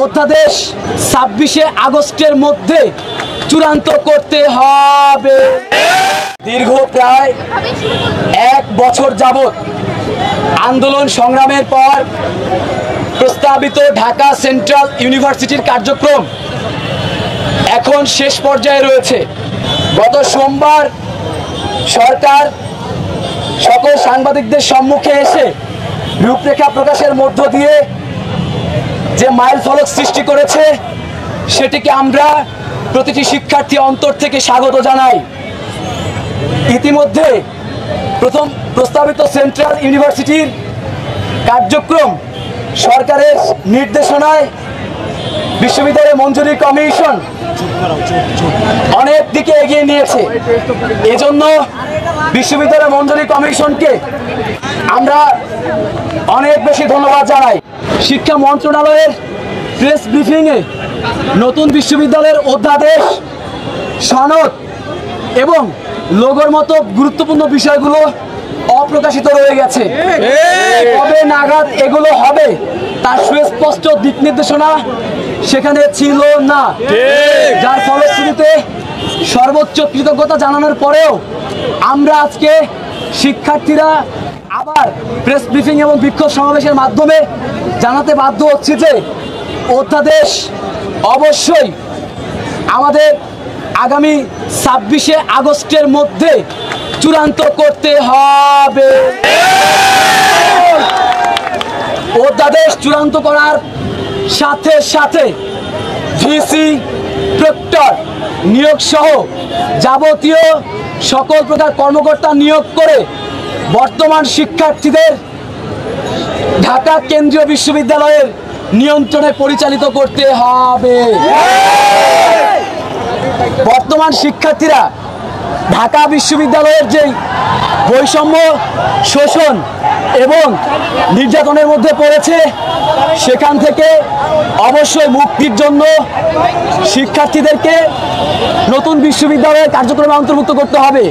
অধ্যাদেশ 26শে আগস্টের মধ্যে চূড়ান্ত করতে হবে। দীর্ঘ প্রায় 1 বছর যাবৎ আন্দোলন সংগ্রামের পর প্রস্তাবিত ঢাকা সেন্ট্রাল ইউনিভার্সিটির কার্যক্রম এখন শেষ পর্যায়ে রয়েছে। গত সোমবার সরকার সকল সাংবাদিকদের সম্মুখে এসে রূপরেখা প্রকাশের মধ্য দিয়ে যে মাইলফলক সৃষ্টি করেছে সেটিকে আমরা প্রতিটি শিক্ষার্থী অন্তর থেকে স্বাগত জানাই। ইতিমধ্যে প্রথম প্রস্তাবিত সেন্ট্রাল ইউনিভার্সিটির কার্যক্রম সরকারের নির্দেশনায় বিশ্ববিদ্যালয় মঞ্জুরি কমিশন অনেক দিকে এগিয়ে নিয়েছে। এজন্য বিশ্ববিদ্যালয় মঞ্জুরি কমিশনকে আমরা অনেক বেশি ধন্যবাদ জানাই। শিক্ষা মন্ত্রণালয়ের প্রেস ব্রিফিংয়ে নতুন বিশ্ববিদ্যালয়ের অধ্যাদেশ, সনদ এবং লোগোর মতো গুরুত্বপূর্ণ বিষয়গুলো অপ্রকাশিত রয়ে গেছে। কবে নাগাদ এগুলো হবে তার সুস্পষ্ট দিক নির্দেশনা সেখানে ছিল না, যার ফলশ্রুতিতে সর্বোচ্চ কৃতজ্ঞতা জানানোর পরেও আমরা আজকে শিক্ষার্থীরা আবার প্রেস ব্রিফিং এবং বিক্ষোভ সমাবেশের মাধ্যমে জানাতে বাধ্য হচ্ছি যে অধ্যাদেশ অবশ্যই আমাদের আগামী 26শে আগস্টের মধ্যে চূড়ান্ত করতে হবে। অধ্যাদেশ চূড়ান্ত করার সাথে সাথে ভিসি, প্রক্টর নিয়োগ সহ যাবতীয় সকল প্রকার কর্মকর্তা নিয়োগ করে বর্তমান শিক্ষার্থীদের ঢাকা কেন্দ্রীয় বিশ্ববিদ্যালয়ের নিয়ন্ত্রণে পরিচালিত করতে হবে। বর্তমান শিক্ষার্থীরা ঢাকা বিশ্ববিদ্যালয়ের যে বৈষম্য, শোষণ এবং নির্যাতনের মধ্যে পড়েছে সেখান থেকে অবশ্যই মুক্তির জন্য শিক্ষার্থীদেরকে নতুন বিশ্ববিদ্যালয়ের কার্যক্রমে অন্তর্ভুক্ত করতে হবে।